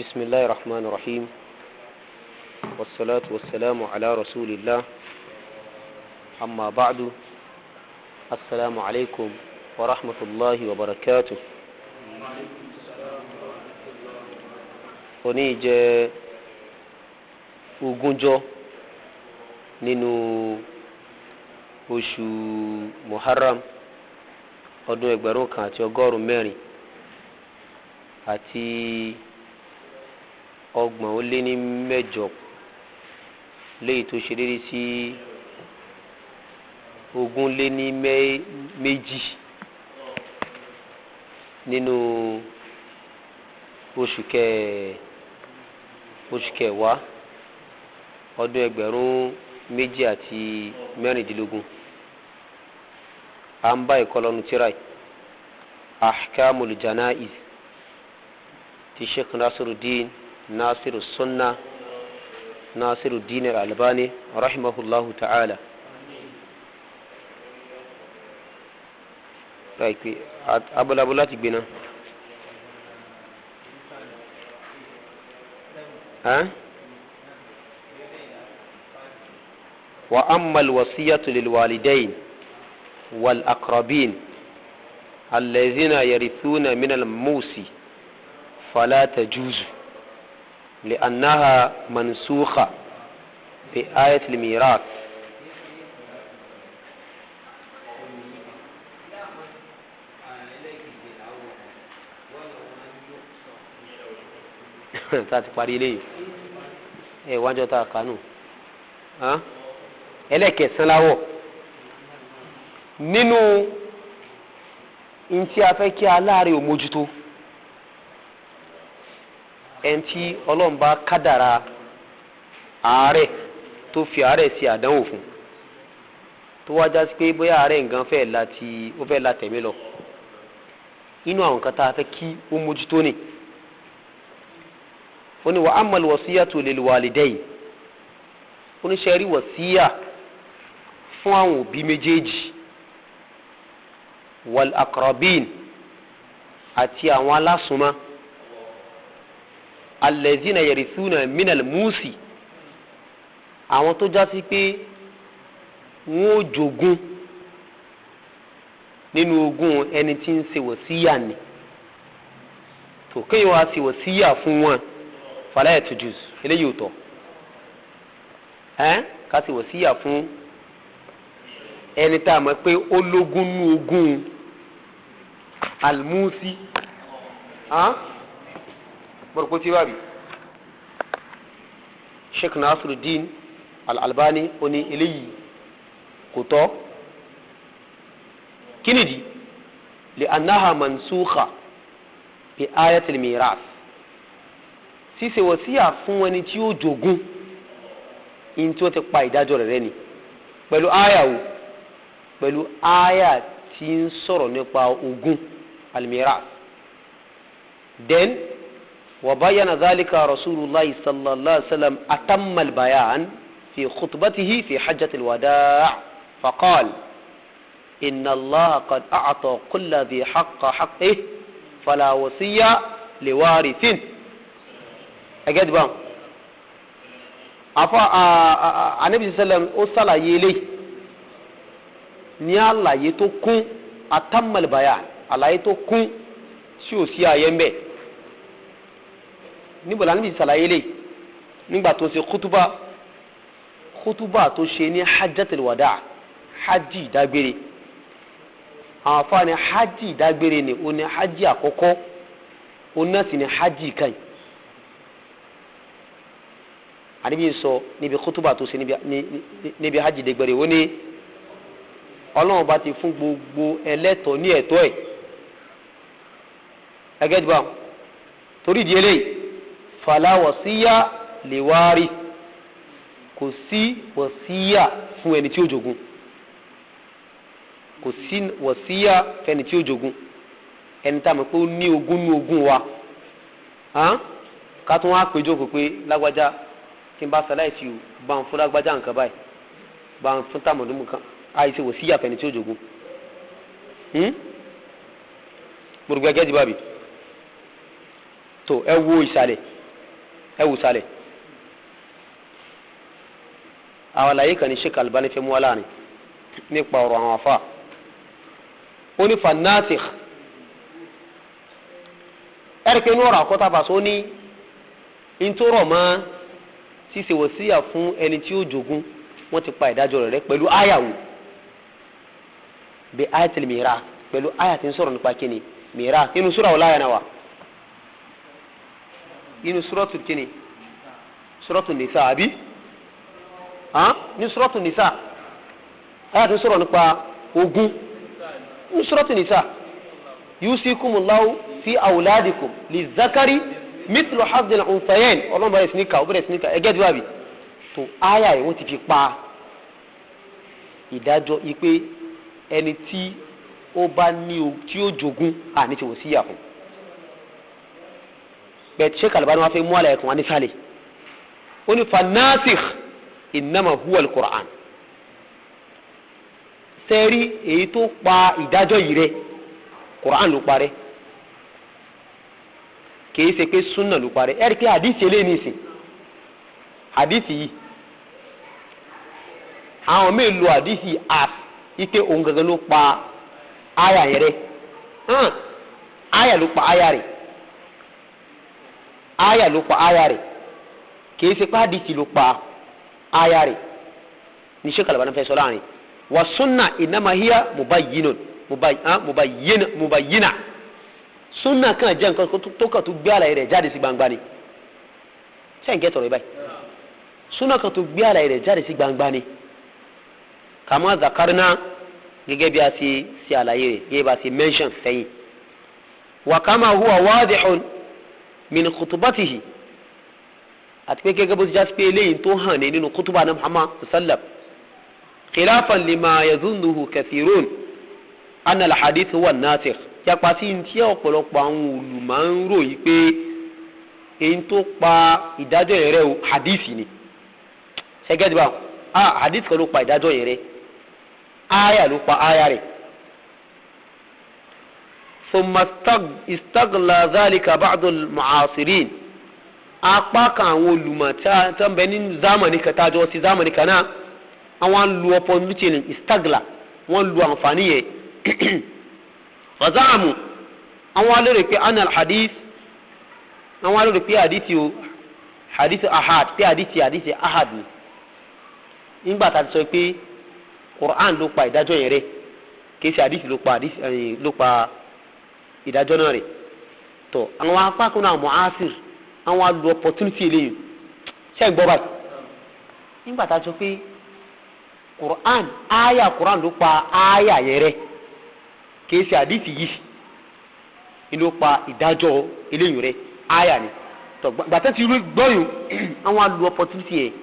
بسم الله الرحمن الرحيم والصلاة والسلام على رسول الله أما بعد السلام عليكم ورحمة الله وبركاته. Òní jẹ́ ogúnjọ́ nínú oṣù Muharram ọdún 1400 àti 38 léyìí tó ṣe déédéé sí 20 nínú oṣù kẹwàá ọdún 2016. À ń bá ìkọlọ́nu tíráì Ahkamul Janaiz ti Sheikh Nasiruddin Al-Albani rahimahullahu ta'ala. Abúlábú láti gbé náà. Wa ammal wasiyatu lil walidain wal aqrabin allazina yarithuna min al musi fala tajuzu لأنها منسوخة بآية الميراث. Tati parí eléyìí wájọ́ tá a kánú ẹlẹ́kẹ̀ẹ́sán láwọ̀ nínú ntí a fẹ́ kí aláàrẹ̀ ò mójútó ẹntì Ọlọ́run bá kádàrá àárẹ̀ tó fi àárẹ̀ sí àdánwò fún tó wájá sí pé bóyá àárẹ̀ nǹkan fẹ́ la tẹ̀mí lọ inú àwọn kan tá a fẹ́ kí ó mójútó ni. Ó ní wa ammal wasiyatu lil walidayn ó ní ṣe rí wàsíyà fún àwọn òbí méjèèjì wal aqrabin àti àwọn alásùnmọ́ allazina yarithuna minal musi àwọn tó já sí pé wọ́n ó jogún nínú ogún ẹni tí ń ṣe wàsíyà ni tó kéèyàn wá sí wàsíyà fún wọn fala yatujuz eléyìí ò tọ́ ká sì wàsíyà fún ẹni tá a mọ̀ pé ó lógún nú ogún almusi bọ̀rọ̀kọ́ tí wà bí Sheikh Nasiruddin Al-Albani ó ní eléyìí kò tọ́ kí nìdí li annaha mansukha bi ayatil miras ṣíṣe wàsíyà fún ẹni tí ó jogún in tí ó ti pa ìdájọ́ rẹ̀ ni pẹ̀lú áyàwó pẹ̀lú áyà tí ń sọ̀rọ̀ nípa ogún al-miras. Then وبين ذلك رسول الله صلى الله عليه وسلم أتم البيان في خطبته في حجة الوداع فقال إن الله قد أعطى كل ذي حق حقه فلا وصية لوارث. أجد بام النبي صلى الله عليه وسلم أصل يلي نيا الله يتوكل أتم البيان الله يتوكل شو سيا يمبي níbo la níbi ṣàlàyé lè nígbà tó ṣe kútúbà tó ṣe ní hajjatul wada hajj ìdágbére àwọn afáàní hajj ìdágbére ni ó ní hajj àkọ́kọ́ ó náà sì ní hajj kan àníbi sọ níbi kútúbà tó ṣe níbi hajj ìdágbére ó ní Ọlọ́run bá ti fún gbogbo ẹlẹ́tọ̀ọ́ ní ẹ̀tọ́ ẹ̀ ẹgẹ́ dìbò torí ìdí eléyìí fala wasiya liwari kò sí wasiya fún ẹni tí ó jogún kò sí wasiya fẹ́ni tí ó jogún ẹni tá a mọ̀ pé ó ní ogún ní ogún wa ká tún wá péjọ kò pé lágbájá tí n bá ṣaláìsí o bá ń fún lágbájá nǹkan báyìí bá ń fún tàmọ̀dún kan àìsí wasiya fẹ́ni tí ó jogún mo rò gbẹ́gẹ́ di bábí tó ẹ wo ìsàlẹ̀ ẹ wù sálẹ̀ àwọn àlàyé kan ní Sheikh Albani fẹ́ mú wá láàrin nípa ọ̀rọ̀ àwọn afa ó ní fanatikh ẹ̀rìkẹ́ inú ọ̀rọ̀ àkọ́tà fàṣọ ní ntòrọ̀ mọ́ ṣíṣe wòsíyà fún ẹni tí ó jogún wọ́n ti pa ìdájọ́ rẹ̀ pẹ̀lú àyàwó bí ayatul mirath pẹ̀lú àyà tí ń sọ̀rọ̀ nípa kíni mirath nínú súrà ọ̀la yẹn wà nínú súrọ̀tù kíni súrọ̀tù nìsà àbí ní súrọ̀tù nìsà àyà tí ń sọ̀rọ̀ nípa ogún ní súrọ̀tù nìsà yusikumullahu fi awladikum lizakari mithlu hazzil unsayayn ọlọ́run bẹ̀rẹ̀ sí ní ká ó bẹ̀rẹ̀ sí ní ká ẹgẹ́ dúró àbí tó àyà yìí wọ́n ti fi pa ìdájọ́ yìí pé ẹni tí ó bá ní tí ó jogún àní tí wò sí yà fún bẹ́ẹ̀ Sheikh Albani wọ́n fẹ́ mú àlàyé kan wá ní sálẹ̀ ó ní fanasikh innama huwa al-Qur'an sẹ́rí èyí tó pa ìdájọ́ yìí rẹ̀ Qur'an ló parẹ́ kìí ṣe pé súnà ló parẹ́ ẹ̀rí pé àdìsí eléyìí nìsín àdìsí yìí àwọn míì lo àdìsí as ike òun gangan ló pa àyà yẹn rẹ̀ àyà ló pa àyà rẹ̀ àyà ló pa àyà rẹ̀ kìí ṣe pé àdìsí ló pa àyà rẹ̀ ní Sheikh Albani fẹ́ sọ láàrin wa sunna innama hiya mubayyina sunna kan jẹ́ nǹkan tó kàn tó gbé àlàyé rẹ̀ jáde sí gbangba ni ṣé ń gẹ́ tọ̀rọ̀ báyìí sunna kan tó gbé àlàyé rẹ̀ jáde sí gbangba ni kama zakarna gẹ́gẹ́ bí a ti ṣe àlàyé rẹ̀ gẹ́gẹ́ bá ti mention sẹ́yìn wa kama huwa wadihun min khutubatihi àti pé gẹ́gẹ́ bó ti já sí pé eléyìí tó hàn ní nínú kútùbà náà Muhammad sallam khilafan lima yazunnuhu kathirun anna al-hadith huwa an-nasikh yapa sí tí ọ̀pọ̀lọpọ̀ àwọn olùmọ̀ ń ròyìn pé èyí tó pa ìdájọ́ yẹn rẹ̀ hadith ni ṣẹ́gẹ́dì bá hadith kan ló pa ìdájọ́ yẹn rẹ̀ aya ló pa aya rẹ̀ thumma istaghla dhalika ba'd al-mu'asirin apá kan àwọn olùmọ̀ tí ń bẹ ní zamani kẹtàjọ́ sí zamani kan náà àwọn lu opportunity ní istaghla wọ́n lu àǹfààní yẹn fazaamu àwọn alérè pé anal hadith àwọn alérè pé hadith ahad pé hadith ahad ni nígbà tá a ti sọ pé Qur'an ló pa ìdájọ́ yẹn rẹ̀ kìí ṣe hadith ló pa ìdájọ́ náà rẹ̀ tó àwọn apá kan náà mu'asir àwọn alu opportunity eléyìí ṣe ń gbọ́ báyìí nígbà tá a sọ pé Qur'an ló pa aya yẹn rẹ̀ kìí ṣe àdìsí yìí ló pa ìdájọ́ eléyìí rẹ̀ aya ni tó gbàtẹ́ ti rí gbọ́yìn àwọn alu opportunity yẹn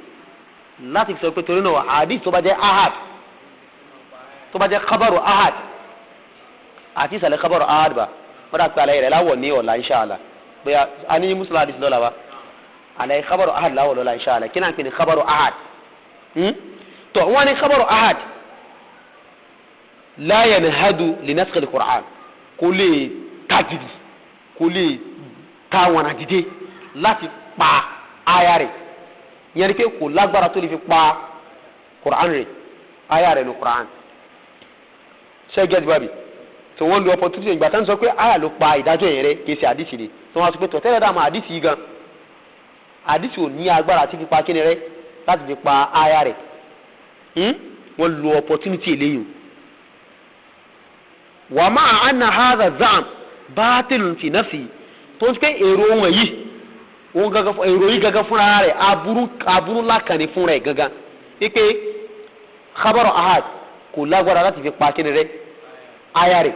láti sọ pé torí náà àdìsí tó bá jẹ́ ahad tó bá jẹ́ khabaru ahad àti ìsàlẹ̀ khabaru ahad bá wọ́n dà pé àlàyé rẹ̀ láwọ̀ ní ọ̀la inṣàlá bóyá a ní muslim hadith lọ́la wa àlàyé khabaru ahad láwọ̀ lọ́la inṣàlá kí náà ń pè ní khabaru ahad tó wọ́n ní khabaru ahad la yanhadu li nasakh al-Qur'an kò lè tajidi kò lè ta wọn àdìdé láti pa aya rẹ̀ yẹn ni pé kò lágbára tó lè fi pa Qur'an rẹ̀ aya rẹ̀ ní Qur'an ṣe gẹ́gẹ́ bábí tó wọ́n lu opportunity ìgbà tán sọ pé aya ló pa ìdájọ́ yẹn rẹ̀ kì í ṣe àdìsí ni tó wọ́n sọ pé tọ̀tẹ́lẹ̀ dàmú àdìsí yìí gan àdìsí ò ní agbára tí fi pa kíni rẹ̀ láti fi pa aya rẹ̀ wọ́n lu opportunity eléyìí wa ma'a anna hadha zam batilun fi nafsi tó ń pé èrò wọn yìí wọn gangan èrò yìí gangan fúnra rẹ̀ aburú lákàní fún rẹ̀ gangan pípé khabaru ahad kò lágbára láti fi pa kíni rẹ̀ aya rẹ̀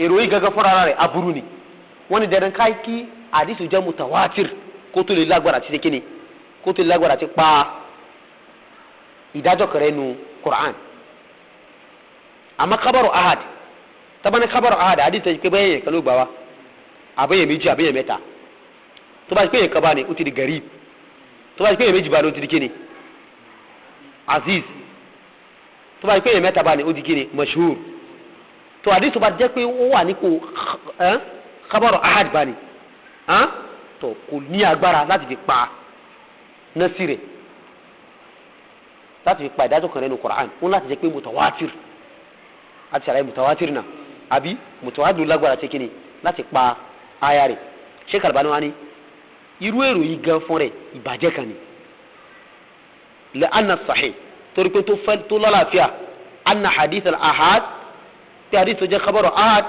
èrò yìí gangan fúnra rẹ̀ aburú ni wọ́n ní dandan ká kí àdìsí jẹ́ mutawatir kó tó lè lágbára ti kíni kó tó lè lágbára ti pa ìdájọ́ kẹrẹ́ nu Qur'an àmọ́ khabaru ahad tabani khabaru ahad àdìsí tẹ̀ pé bẹ́ẹ̀ yẹn kan ló gbà wá àbẹ̀yẹ méjì àbẹ̀yẹ mẹ́ta tó bá ti pé yẹn kan bá ní ó ti di garib tó bá ti pé yẹn méjì bá ní ó ti di kíni aziz tó bá ti pé yẹn mẹ́ta bá ní ó di kíni mashhur tó àdìsí tó bá jẹ́ pé ó wà nípò khabaru ahad bá ní tó kò ní agbára láti fi pa nasi rẹ̀ láti fi pa ìdájọ́ kan nínú Qur'an wọn láti jẹ́ pé mutawatir àti sàlàyé mutawatir náà àbí mutawatir lágbára ṣe kíni láti pa aya rẹ̀ Sheikh Albani wani irú èrò yìí gan fún rẹ̀ ìbàjẹ́ kan ni la'anna sahih torí pé tó lálàáfíà anna hadith al-ahad tí hadith tó jẹ́ khabaru ahad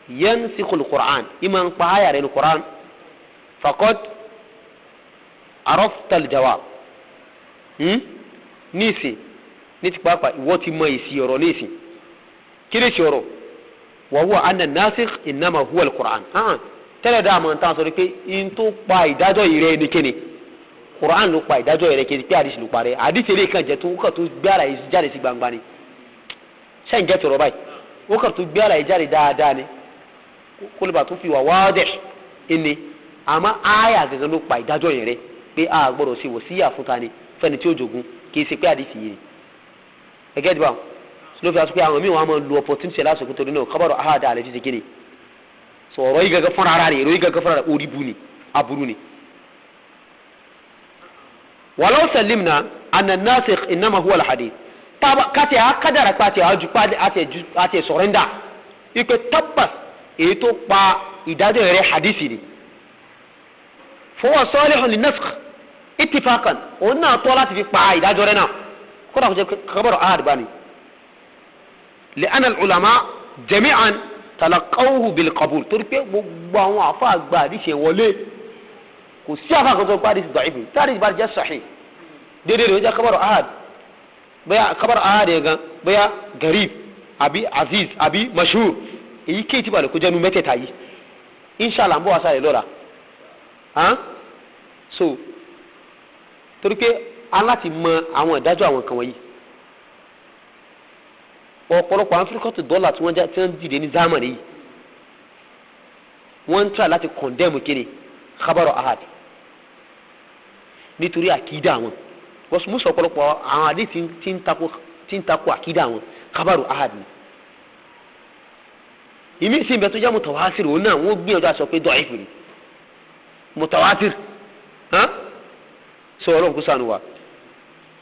yansikhu al-Qur'an ìmọ̀ ń pa aya rẹ̀ ní Qur'an faqad arafta al-jawab níìsín ní ti pàápàá ìwọ ti mọ èsì ọ̀rọ̀ níìsín kí ni ṣe ọ̀rọ̀ wa huwa anna nasikh innama huwa al-Qur'an tẹ́lẹ̀ dáa mọ̀ nǹkan sọ pé in tó pa ìdájọ́ ìrẹ́ ní kíni Qur'an ló pa ìdájọ́ ìrẹ́ kíni pé àdìsí ló parẹ́ àdìsí eré kan jẹ́ tó kàn tó gbé àlàyé jáde sí gbangba ni ṣé ń jẹ́ tọ̀rọ̀ báyìí ó kàn tó gbé àlàyé jáde dáadáa ni kó lè bá tó fi wà wádẹ̀ ẹni àmọ́ àyà gangan ló pa ìdájọ́ ìrẹ́ pé a gbọ́dọ̀ ṣe wòsíyà fún ta ni fẹ́ni tí ó jogun kì í ṣe pé àdìsí yìí ẹgẹ́ dìbò ló fi aṣọ pé àwọn míì wọn á máa lu opportunity lásìkò torí náà kábàrọ̀ àhàdà àlẹ́ ti ṣe kíni sọ̀rọ̀ yìí gẹ́gẹ́ fúnra rẹ̀ èrò yìí gẹ́gẹ́ fúnra rẹ̀ orí bu ni aburú ni. walaw sallimna anna nasikh innama huwa al-hadith taba kati akadara pati ati surrender ipe tabbas èyí tó pa ìdájọ́ rẹ̀ hadisi ni fahuwa salihun lin-naskh ittifaqan òun náà tọ́ láti fi pa ìdájọ́ rẹ̀ náà kódà kò jẹ́ khabaru ahad bani li'anna al-ulama jami'an talaqawhu bil qabul torí pé gbogbo àwọn àfa àgbà àdìsẹ wọlé kò sí àfa kan tó gba àdìsẹ dọ̀ìfì tí àdìsẹ bá jẹ́ sahih déédéé rẹ̀ ó jẹ́ khabaru ahad bóyá khabaru ahad yẹn gan bóyá garib àbí aziz àbí mashhur èyí kéètì balẹ̀ kó jẹ́ nu mẹ́tẹ̀ẹ̀ta yìí inshallah ń bọ̀ wá sáré lọ́la so torí pé aláti mọ àwọn ìdájọ́ àwọn kan wọ̀nyí ọ̀pọ̀lọpọ̀ áfíríkọ́tù dọ́là tí wọ́n dìde ní zamani yìí wọ́n ń try láti condemn kíni khabaru ahad nítorí àkídà wọn wọ́n mú sọ ọ̀pọ̀lọpọ̀ àwọn àdé tí ń takò àkídà wọn khabaru ahad ni ìmí sí ìbẹ̀ tó jẹ́ mutawatir òun náà wọ́n gbìyànjú àṣọ pé da'if ni mutawatir sọ ọlọ́run kó ṣàánú wa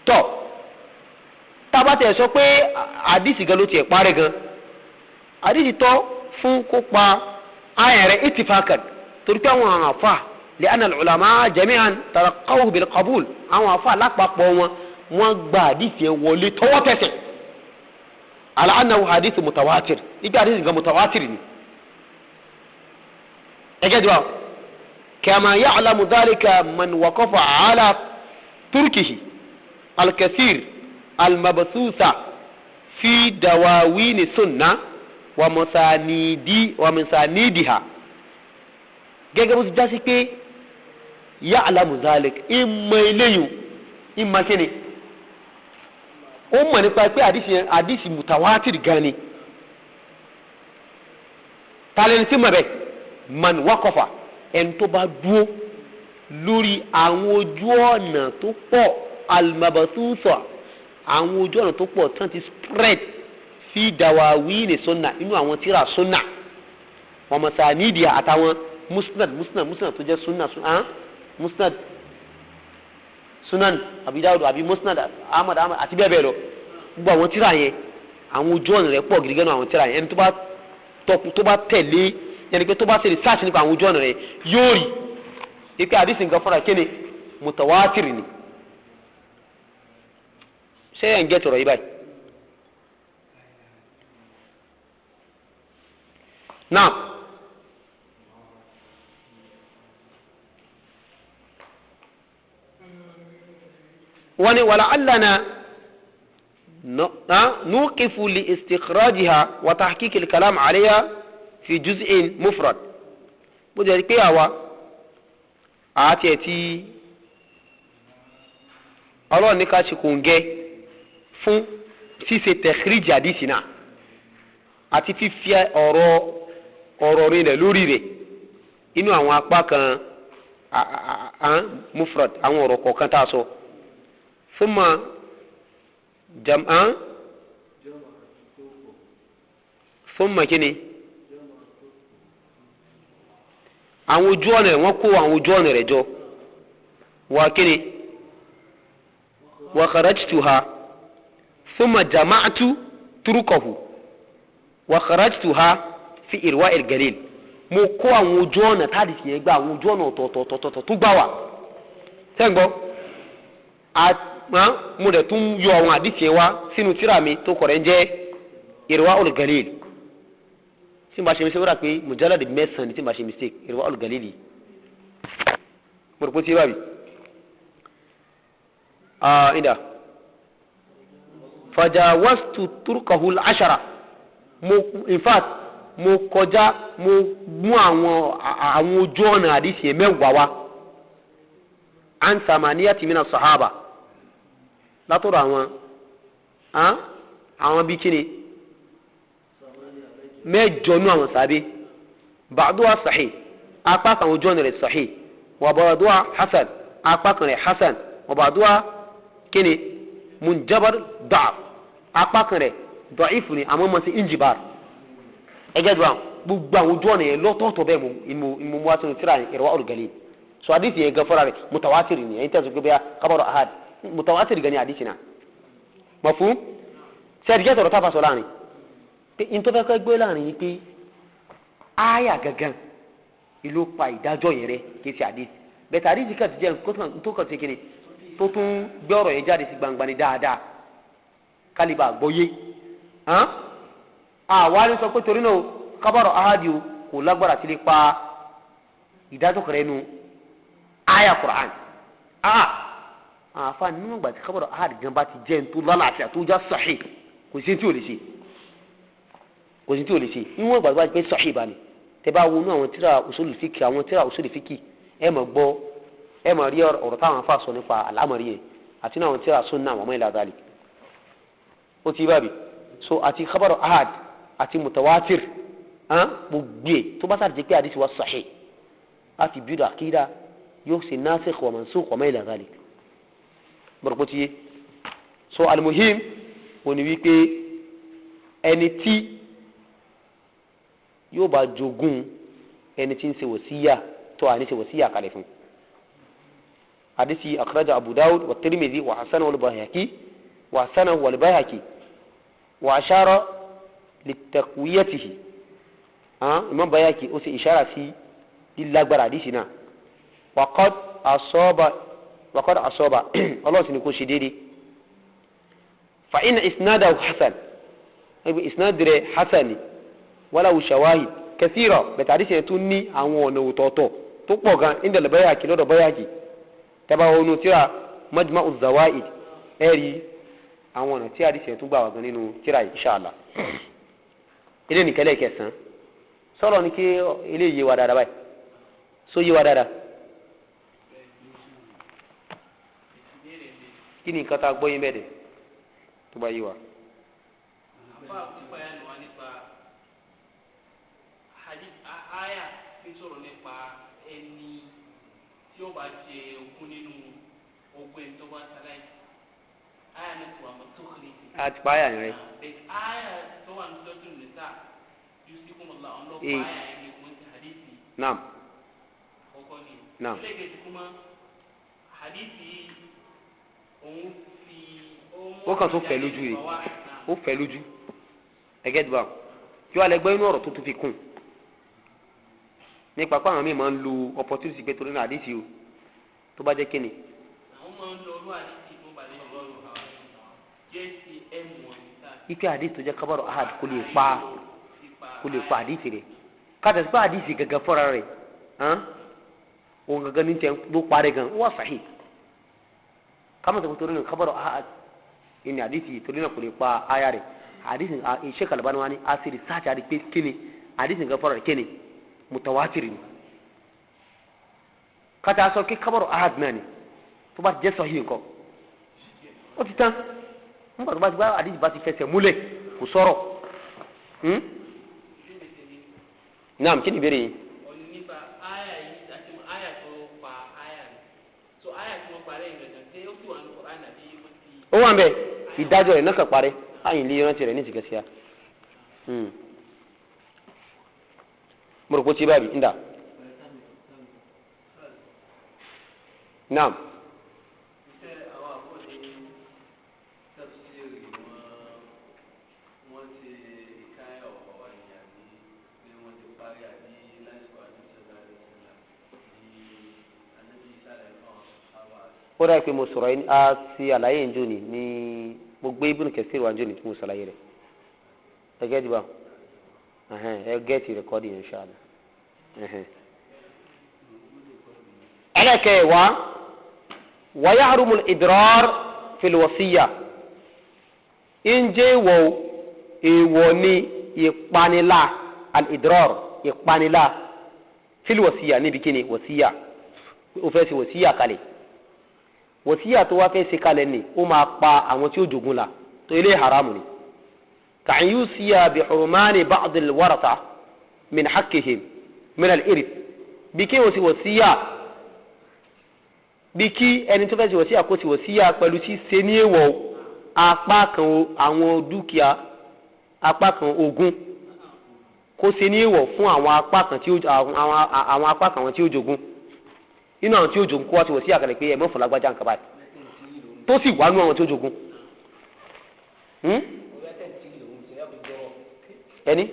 tọ́ tabatẹ sọ pé àdìsí gan ló tiẹ̀ parẹ́ gan àdìsí tọ́ fún kópa ayẹrẹ ittifakan torí pé àwọn àfa li'anna al-ulama jami'an talaqawhu bil qabul àwọn àfa lápapọ̀ wọn gba àdìsí yẹn wọlé tọwọ́ tẹsẹ̀ ala annahu hadith mutawatir ibi àdìsí gan mutawatir ni ẹgẹ́ dùn kama ya'lamu dhalika man waqafa ala turkihi al-kathir المبثوثة في دواوين السنة ومسانيدها gẹ́gẹ́ bó ti já sí pé ya'lamu dhalik ìmọ̀ eléyìí ìmọ̀ kíni ó mọ̀ nípa pé àdìsí mutawatir gan ni tàlẹ́ni tí mọ̀ bẹ́ẹ̀ man waqafa ẹni tó bá dúó lórí àwọn ojú ọ̀nà tó pọ̀ al-mabthutha àwọn ojú ọ̀nà tó pọ̀ tán ti spread fi dawawini sunna inú àwọn tíra sunna wọn masanidi àtàwọn musnad tó jẹ́ sunna musnad sunan Abi Dawud àbí musnad ahmad àti bẹ́ẹ̀ bẹ́ẹ̀ lọ gbogbo àwọn tíra yẹn àwọn ojú ọ̀nà rẹ̀ pọ̀ gidigidi àwọn tíra yẹn ẹni tó bá tẹ̀lé yẹn ni pé tó bá ṣe research nípa àwọn ojú ọ̀nà rẹ̀ yóò rí ipe àdìsí nǹkan fúnra kéne mutawatir ni ṣé ẹ̀ ń gẹ́ tọ̀rọ̀ yìí báyìí. náà wọ́n ní wàlá allana nuqifu li istikhrajiha wa tahqiq al-kalam alayha fi juz'in mufrad bó jẹ́ pé àwa àti ẹ̀ tí ọlọ́run ní ká ṣe kò ń gẹ́ fún ṣíṣe tẹ̀kíríjì àdìsí náà àti fífi ọ̀rọ̀ rinlẹ̀ lórí rẹ̀ inú àwọn apá kan mufrad àwọn ọ̀rọ̀ kọ̀ọ̀kan tá a sọ fún ma jam'an fún ma kíni àwọn ojú ọ̀nà rẹ̀ wọ́n kó àwọn ojú ọ̀nà rẹ̀ jọ wà kíni wa kharajtuha thumma jama'tu turuqahu wa kharajtuha fi irwa'il galil mo kó àwọn ojú ọ̀nà táàdì sì yẹn gbà àwọn ojú ọ̀nà ọ̀tọ̀ọ̀tọ̀ tó gbà wá sẹ́ńgbọ́ mo dẹ̀ tún yọ àwọn àdìsí yẹn wá sínú tírà mi tó kọ̀rẹ́ ń jẹ́ irwa'ul galil tí n bá ṣe mistake wọ́n rà pé mujallad mẹ́sàn-án ni tí n bá ṣe mistake irwa'ul galil yìí mo rò pé tí báyìí ìdá fajawastu turqahu al-ashara in fact mo kọjá mo mú àwọn ojú ọ̀nà àdìsí yẹn mẹ́wàá wá an samaniyati mina sahaba látọ̀dọ̀ àwọn bí kíni mẹ́jọ nú àwọn sàbí ba'duha sahih apá kan ojú ọ̀nà rẹ̀ sahih wa ba'duha hasan apá kan rẹ̀ hasan wa ba'duha kíni munjabar da'af apá kan rẹ̀ da'if ni àmọ́ mọ̀ sí injibar ẹgẹ́ dùn àwọn gbogbo àwọn ojú ọ̀nà yẹn lọ́tọ̀ọ̀tọ̀ bẹ́ẹ̀ mo wá sínú tírà Irwa'ul Galil so hadisi yẹn gafara rẹ̀ mutawatir ni ẹ̀yin tẹ̀sán gbé khabaru ahad mutawatir gani hadisi náà mafhum sẹ́ẹ̀dì jẹ́ sọ̀rọ̀ táfà sọ láàrin pé ìtọ́fẹ́ kọ́ gbé láàrin yìí pé áyà gangan ìlú pa ìdájọ́ yẹn rẹ kì í ṣe hadisi bẹ́ẹ̀ hadisi kan ti jẹ́ tó kàn sí kíni tó tún gbé ọ̀rọ̀ yẹn jáde sí gbangba ni dáadáa kálíbà gbọ́yé àwa ni sọ pé torí náà khabaru ahadi kò lágbára sí lè pa ìdájọ́ kẹrẹ́ nu aya Qur'an àfa nínú ìgbà tí khabaru ahadi gan bá ti jẹ́ nítorí lálàáfíà tó já sahih kò sí tí ò lè ṣe níwọ̀n ìgbà tó bá ti pẹ́ sahih bá ní tẹ bá wọnú àwọn tíra usul fiqh àwọn tíra usul fiqh ẹ máa gbọ́ ẹ máa rí ọ̀rọ̀ táwọn afa sọ nípa àlámọ̀rí yẹn àti náà àwọn tíra sunna àwọn ọmọ ìlà dálì ó ti bá bi so àti khabaru ahad àti mutawatir gbogbo ẹ̀ tó bá sáà jẹ́ pé àdìsí wa sahih láti bí àkídà yóò ṣe nasikh wa mansukh wa ma ila dhalik mọ̀rọ̀pọ̀tìyé so almuhim wọ́n ní wípé ẹni tí yóò bá jogún ẹni tí ń ṣe wòsíyà tó à ní ṣe wòsíyà kalẹ̀ fún àdìsí akhraja Abu Dawud wa Tirmidhi wa hasanahu al-Bayhaqi wa ashara litakwiyatihi Imam Bayhaqi ó ṣe ìṣára sí lílágbára àdìsí náà waqad asaba Allah sì ní kó ṣe déédéé fa inna isnadahu hasan ẹgbẹ́ isnad rẹ̀ hasan walahu shawahid kathira bẹ̀tẹ̀ àdìsí yẹn tún ní àwọn ọ̀nà òtọ̀ọ̀tọ̀ tó pọ̀ gan inda al-Bayhaqi lọ́dọ̀ Bayhaqi tẹ́bà wọnú tíra Majma'u Zawaid ẹ̀rí àwọn ọ̀nà tí àdìsí yẹn tún gbà wà gan nínú tíra yìí inshallah ilé nìkẹ́lẹ́ kẹsàn-án sọ̀rọ̀ ní kí ilé yé wa dáadáa báyìí so yé wa dáadáa kí ni nǹkan tá a gbọ́ yín bẹ́ẹ̀ dẹ̀ tó bá yé wa. Aya ti sọ̀rọ̀ nípa ẹni tí ó bá jẹ ogún nínú ogún ẹni tó bá sáláì. Aya ní kò àmọ́ tó kiri. A ti pa aya yẹn rẹ. Aya tó wà ní lọ́dún nìta yusikumullah ọlọ́pàá aya yẹn ní kò ń ti hadithi. Naam. Ọkọ ni. Naam. Ilé ìgbésí kuma hadithi òun fi. Ó kàn tó fẹ́ lójú rẹ̀ ó fẹ́ lójú ẹgẹ́ dùbà kí wàá lẹ gbọ́ inú ọ̀rọ̀ tó tún fi kún nípa pé àwọn míì máa ń lo opportunity pé torí náà àdìsí o tó bá jẹ́ kíni. àwọn máa ń lo olú àdìsí tó bá lè lọ́rùn àwọn jcm wọn. ipe àdìsí tó jẹ́ kábàrọ̀ ahad kò lè pa àdìsí rẹ̀ kájà sí pé àdìsí gẹ́gẹ́ fọ́ra rẹ̀ òun gẹ́gẹ́ ní tẹ́ ló parí gan ó wà sahih kámọ̀ tó torí náà kábàrọ̀ ahad ìní àdìsí torí náà kò lè pa aya rẹ̀ àdìsí Sheikh Albani wa ni a sì research àdìsí pé kíni àdìsí gẹ́gẹ́ fọ́ra rẹ̀ kíni mutawatiri ni kata sọ kí kábàrọ̀ ahad náà ni tó bá ti jẹ́ sahih nǹkan ó ti tán nígbà tó bá ti bá àdìsí bá ti fẹsẹ̀ múlẹ̀ kò sọ̀rọ̀ naam kí ni ìbéèrè yìí. nípa aya yìí àti aya tó pa aya rẹ̀ so aya tí wọ́n parẹ́ ìrẹ̀jẹ̀ ṣé ó sì wà ní Qur'an àbí ó ti. ó wà ń bẹ ìdájọ́ rẹ̀ náà kàn parẹ́ àyìn lè rántí rẹ̀ ní ìsìkẹ́síà mo rò pé ó ti báyìí ń dà naam. ó dà pé mo sọ̀rọ̀ yìí a ti àlàyé ìjọ ni ní mo gbé Ibn Kathir wájú ni tí mo sàlàyé rẹ̀ ẹgẹ́ dìbà ẹgẹ́ ti rẹ̀kọ́dì inshallah. ẹlẹ́kẹ̀ẹ́wá wa yahrumu al-idrar fil wasiyya ǹjẹ́ èèwọ̀ ni ìpanilá al-idrar ìpanilá fil wasiyya níbi kíni wasiyya ó fẹ́ sí wasiyya kalẹ̀ wòsíyà tó wá fẹ́ ṣe kalẹ̀ ni ó máa pa àwọn tí ó jogun la tó ilé haramu ni kàn yóò síyà bí hurmani ba'd al-waratha min haqqihim min al-irth bí kí wọ́n sì wòsíyà bí kí ẹni tó fẹ́ ṣe wòsíyà kó sì wòsíyà pẹ̀lú sí ṣe ní èèwọ̀ apá kan àwọn dúkìá apá kan ogún kó ṣe ní èèwọ̀ fún àwọn apá kan tí ó jogun inú àwọn tí ó jogun kó wá ti wọ̀ sí àkàlẹ̀ pé ẹ̀mọ́ fọlágbájá nǹkan báyìí tó sì wà nú àwọn tí ó jogun. ẹni.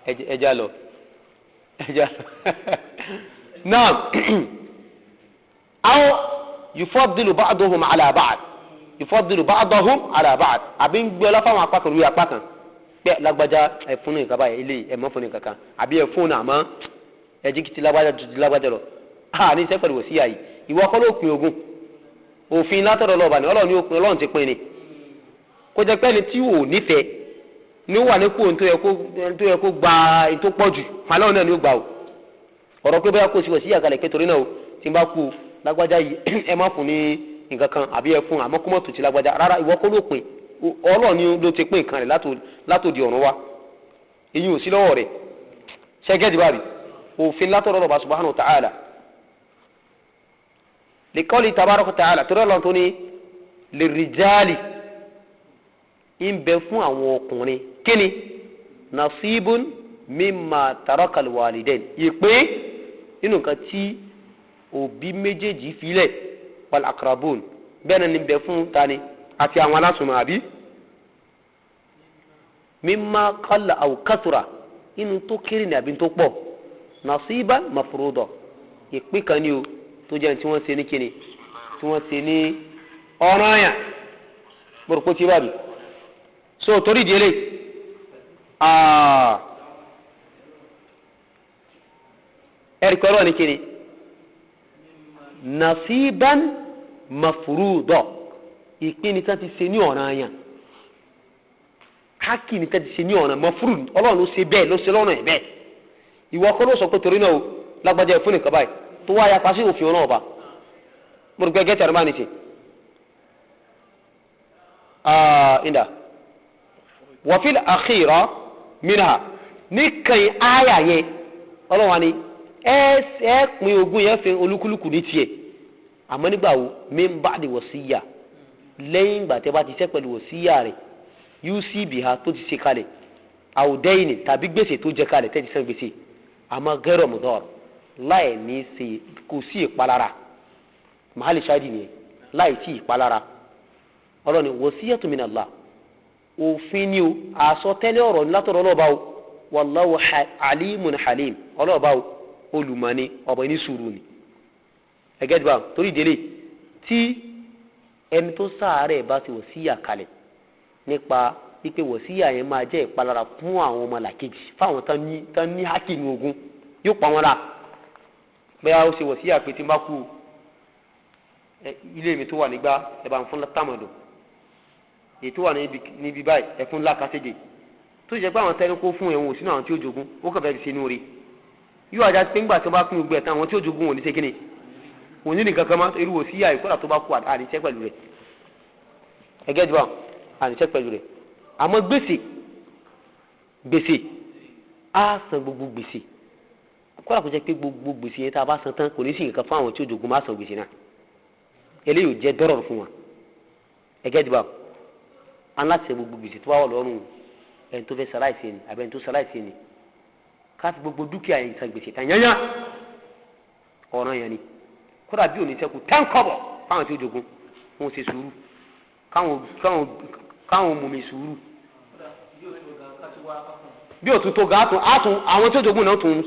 ẹja lọ náà àwọn yufaddilu ba'duhum ala ba'd yufaddilu ba'duhum ala ba'd àbí ń gbé ọlá fáwọn apá kan lórí apá kan pé lágbájá ẹfun ní nǹkan báyìí ilé ẹmọ fún ní kankan àbí ẹfun náà àmọ́ ẹjíkìtì lágbájá ju lágbájá lọ ní iṣẹ́ pẹ̀lú wòsíyà yìí ìwọ kọ́ ló pin ogún òfin látọ̀dọ̀ lọ́ọ̀bà ni Ọlọ́run ní òpin Ọlọ́run ti pin ni kó jẹ́ pé ẹni tí ò nífẹ̀ẹ́ ní wà ní kóhun tó yẹ kó gba ètò pọ̀ jù Ọlọ́run náà ni ó gbà o ọ̀rọ̀ pé bóyá kó sì wòsíyà kalẹ̀ pé torí náà o tí n bá kú lágbájá yìí ẹ má fún ní nǹkan kan àbí ẹfun àmọ́ kó mọ̀ tó ti lágbájá rárá ìwọ kọ́ ló pin Ọlọ́run ni ló ti pín nǹkan rẹ̀ látòdì ọ̀run wá èyí ò sí lọ́wọ́ rẹ̀ ṣẹ́gẹ́dì bá rí òfin látọ̀rọ̀ Ọba subhanahu wa ta'ala liqawli tabaraka wa ta'ala torí Ọlọ́run tó ní lirijali ń bẹ fún àwọn ọkùnrin kíni nasibun mimma taraka alwalidain ìpín nínú nǹkan tí òbí méjèèjì filẹ̀ wal aqrabun bẹ́ẹ̀ náà ní bẹ fún tani àti àwọn alásùnmọ̀ àbí mimma qalla aw kathura inú tó kéré ní àbí tó pọ̀ nasiban mafruda ìpín kan ní o tó jẹ́ tí wọ́n ṣe ní kíni tí wọ́n ṣe ní ọ̀ranyàn gbọ́dọ̀ tí bá bí so torí délé ẹ̀rí kọ́rọ̀ ní kíni nasiban mafruda ìpín ní tán ti ṣe ní ọ̀ranyàn hákì ní tán ti ṣe ní ọ̀ranyàn mafruda Ọlọ́run ló ṣe bẹ́ẹ̀ ló ṣe lọ́nà ẹ̀ bẹ́ẹ̀ ìwọ kọ́ ló sọ pé torí náà o lágbájá ẹ̀ fún nìkan báyìí tó wá ya pàṣẹ òfin ọ̀nà ọba mo rò pé gẹ́tì àrùn bá ní ṣe. ìdá wàfíìl àkìrọ̀ mìíràn níkànnì áyà yẹn Ọlọ́run wa ni ẹ pín ogún yẹn fi olúkúlùkù ní tiẹ̀ àmọ́ nígbà wo min ba'di wasiya lẹ́yìn ìgbà tẹ́ bá ti ṣe pẹ̀lú wasiya rẹ̀ ucb ha tó ti ṣe kalẹ̀ àwùdẹ́yìn tàbí gbèsè tó jẹ kalẹ̀ tẹ́ ti san gbèsè àmọ́ gẹ́rọ̀ mọ̀dọ́r láì ní ṣe kò sí ìpalára mahali ṣáàdì nìyẹn láì sí ìpalára ọlọ́ni wasiyatu min Allah òfin ni o àsọtẹ́lẹ̀ ọ̀rọ̀ látọ̀rọ̀ ọlọ́ọ̀bá o wallahu alimun halim ọlọ́ọ̀bá o olùmọ̀ni ọ̀bọ̀ ní sùúrù ni ẹgẹ́ dìbò torí délé tí ẹni tó sáàárẹ̀ bá ti wòsíyà kalẹ̀ nípa wípé wòsíyà yẹn máa jẹ́ ìpalára fún àwọn ọmọ làkejì fáwọn tán ní hákìnì ogun yóò pa wọn la bẹ́ẹ̀ ó ṣe wòsíyà pé tí n bá kú ilé mi tó wà nígbà ẹ̀ bá ń fún tàmọ̀dọ̀ èyí tó wà níbi báyìí ẹ̀ fún lákàtẹ́jẹ tó jẹ́ pé àwọn tẹ́lẹ̀ kó fún ẹ̀wọ̀n sínú àwọn tí ó jogun ó kàn fẹ́ẹ́ ṣe inú rí yóò àjà pé ńgbà tó bá kún gbẹ tán àwọn tí ó jogun ò ní ṣe kíni òní nìkan kan máa irú wòsíyà ìkọ́lá tó bá kú àníṣẹ́ pẹ̀lú rẹ̀ ẹgẹ́ jù àníṣẹ́ pẹ̀lú rẹ̀ àmọ́ gbèsè á san gbogbo gbèsè kọ́lá kò jẹ́ pé gbogbo gbèsè yẹn tá a bá san tán kò ní sí nǹkan fún àwọn tí ó jogun má san gbèsè náà eléyìí ò jẹ́ dọ́rọ̀ fún wa ẹgẹ́ jù aláṣẹ gbogbo gbèsè tó bá wà lọ́rùn ẹni tó fẹ́ ṣaláìsí ni àbẹ́ni tó ṣaláìsí ni ká fi gbogbo dúkìá yẹn san gbèsè tán yányá ọ̀ràn yẹn ni kódà bí òní sẹ́kù 10 kọ́bọ̀ fáwọn tí ó jogún wọn ṣe sùúrù káwọn mọ̀mí sùúrù bí òtún tó ga àtún àwọn tí ó jogún náà tún